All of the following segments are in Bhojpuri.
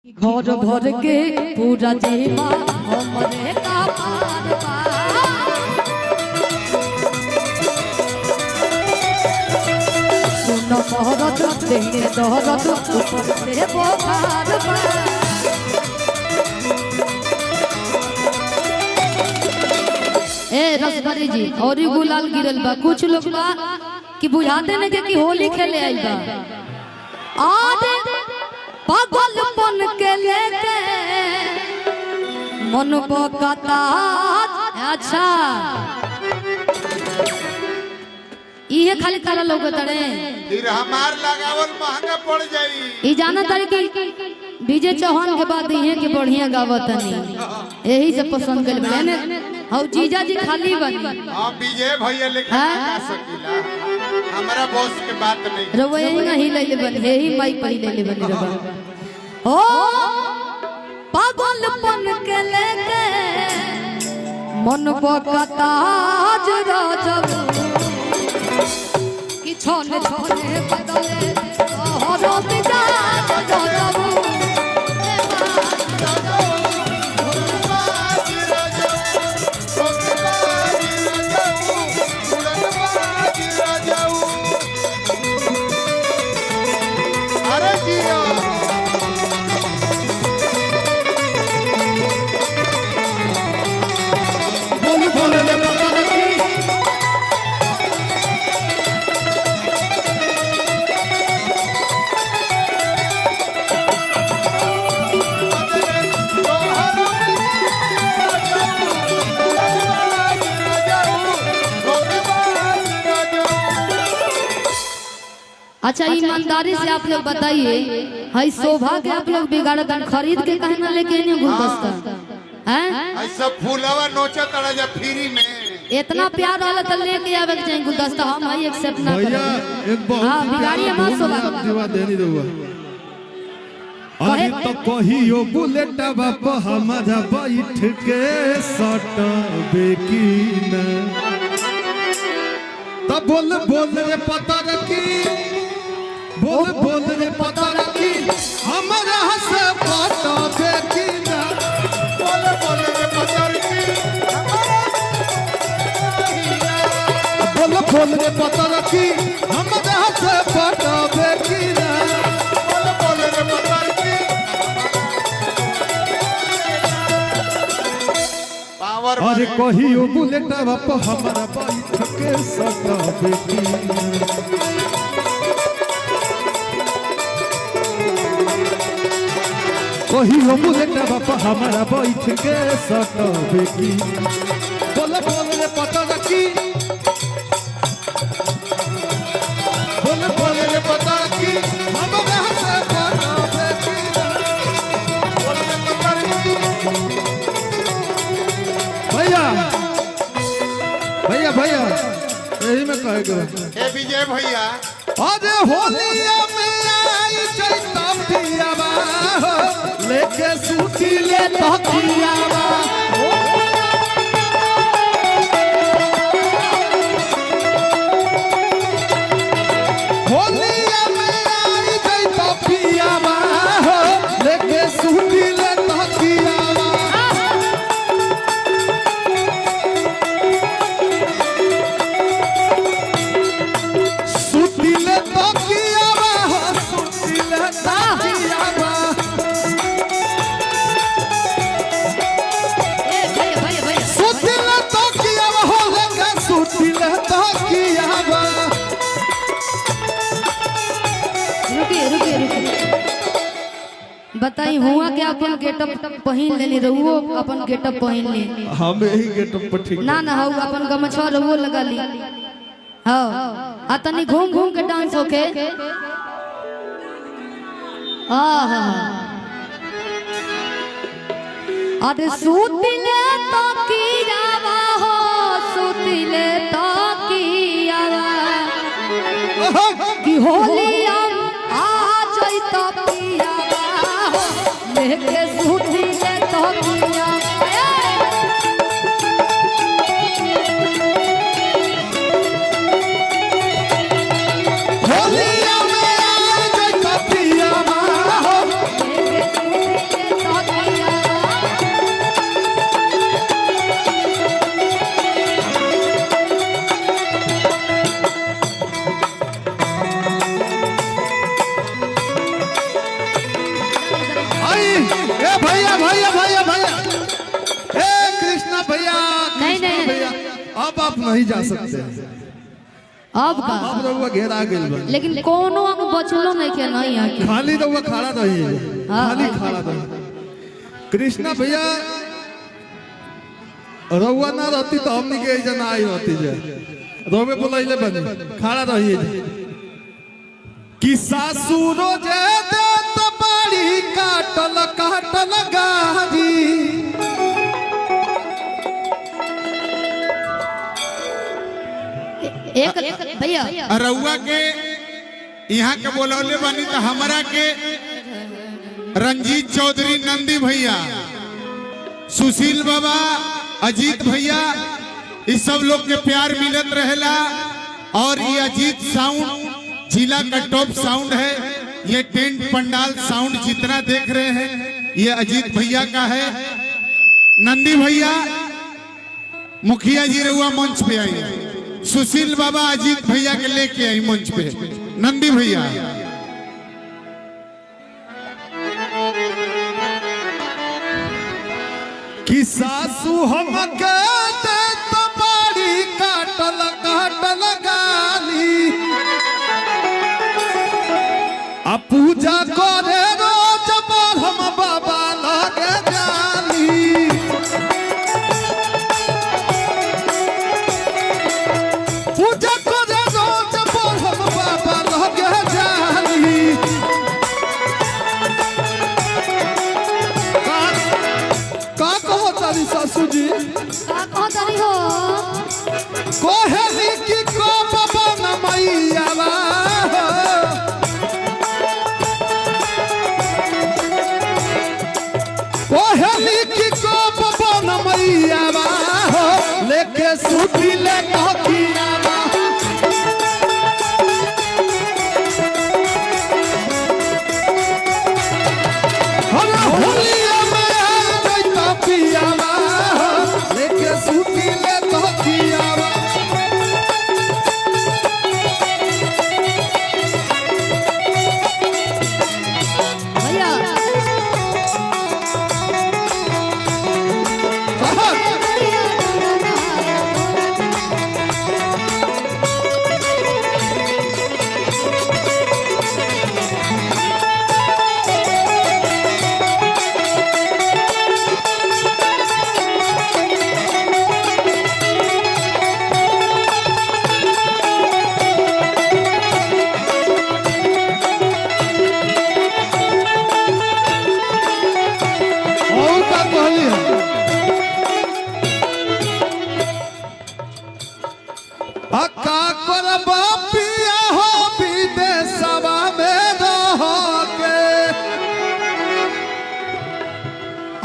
घर भर के पूरा जीवा हमरे का पार सुन मोहरत देने दहरत ऊपर से बोखार ए रसभरी जी और गुलाल गिरल बा कुछ लोग बा कि बुझाते नहीं कि होली खेले आई बा आज पागलपन के लेके मन बकता। अच्छा ये खाली तारा लोग तड़े फिर हमार लगावल महंगा पड़ जाई। ई जाना तारी कि विजय चौहान के बाद ये के बढ़िया गावत नहीं यही से पसंद कर बने हौ जीजा जी खाली बनी। हां विजय भैया लेके गा सकीला हमारा बॉस के बात नहीं रवै नहीं ले ले बन यही माइक पहले ले बन रबा ओ पागलपन के लेके मन बकता जरा जब कि छोने छोने बदले हरो मिजाज जब अच्छा ईमानदारी से आप लोग बताइए हई शोभा के आप लोग बिगाड़त खरीद के कहे ना लेके आने गुलदस्ता हैं ऐसा फूलवा नोचा तड़ा जा फ्री में इतना प्यार वाला तो लेके आवे के चाहिए गुलदस्ता हम हई एक्सेप्ट ना करें एक बहुत हां बिगाड़िए मत शोभा दिवा देनी दूंगा अरे तो कहियो बुलेट बाप हमारा बैठ के सट बेकीना तब बोल बोल रे पता रखी बोल बोल रे पता रखी हमारा से पता बेकीना बोल बोल रे पता रखी बोल बोल रे पता रखी हमारा से पता बेकीना बोल बोल रे पता रखी पावर अरे कहियो बुलेट बाप हमारा बैठ के सट बेकीना कहियो बुलेट बाप हमारा बैठ के सट बेकी बोल बोल रे पता रखी बोल बोल रे पता रखी हमारा से सट बेकी बोल रे पता रखी भैया भैया भैया यही में कहेगा ए विजय भैया अरे होलिया में आई चैता पियावा लेके सूती ले तकियावा होलिया में आई चैता पियावा लेके सूती ले तकियावा सूती ले तकियावा सूती ले तकियावा सुतिले तो किया हो लगा सुतिले तो किया रुकिए रुकिए रुकिए बताई हुआ के अपन गेटअप पहन लेनी रहुओ अपन गेटअप पहन ले हम यही गेटअप पर ठीक ना ना हो अपन गमछा रहुओ लगा ली हां आ तनी घूम घूम के डांस होके आहा अरे सुतिले तो कियावा हो सुतिले तो कियावा कि होलिया आ जाई तो पियावा हो लेके सुतिले तो कियावा होलिया में आ गई कपिया हो भाई ए भैया भैया भैया भैया ए कृष्णा भैया नहीं, नहीं। भैया अब आप नहीं जा सकते अब का अब रउआ घेरा गेल बा लेकिन कोनो अंग बचलो नहीं के नहीं आके खाली रउआ खड़ा रहिए हाँ, खाली हाँ। खड़ा रहिए कृष्णा भैया रउआ ना रहती तो हमनी के जना आई रहती जे रोवे बोलैले बनी खड़ा रहिए कि सासुरो जे देत बाड़ी काटल काटल गारी एक भैया रउआ के यहाँ के बोलौले बनी तो हमरा के रंजीत चौधरी नंदी भैया सुशील बाबा अजीत भैया इस सब लोग के प्यार मिलत रहेला और ये अजीत साउंड जिला का टॉप साउंड है। ये टेंट पंडाल साउंड जितना देख रहे हैं ये अजीत भैया का है। नंदी भैया मुखिया जी रहुआ मंच पे आई, सुशील बाबा अजीत भैया के लेके आई मंच पे। नंदी भैया कि सासू हमके देत बाड़ी काटल काटल गाली आ पूजा करे रोज हम बाबा लगे जाली पूजा करे रोज हम बाबा लगे जाली का कहो तारी सासू जी का कहतरी हो कोहली की को बाबा न मैयावा कोहली की को बाबा न मैयावा लेके सूती ले कहकियावा हम होलिया में आ जइता पियावा लेके सूती ले कहकियावा भैया और का कहली है अक्का कर बापिया हो विदेशवा में रह के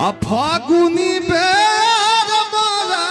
आ फागुनी बेर मोरा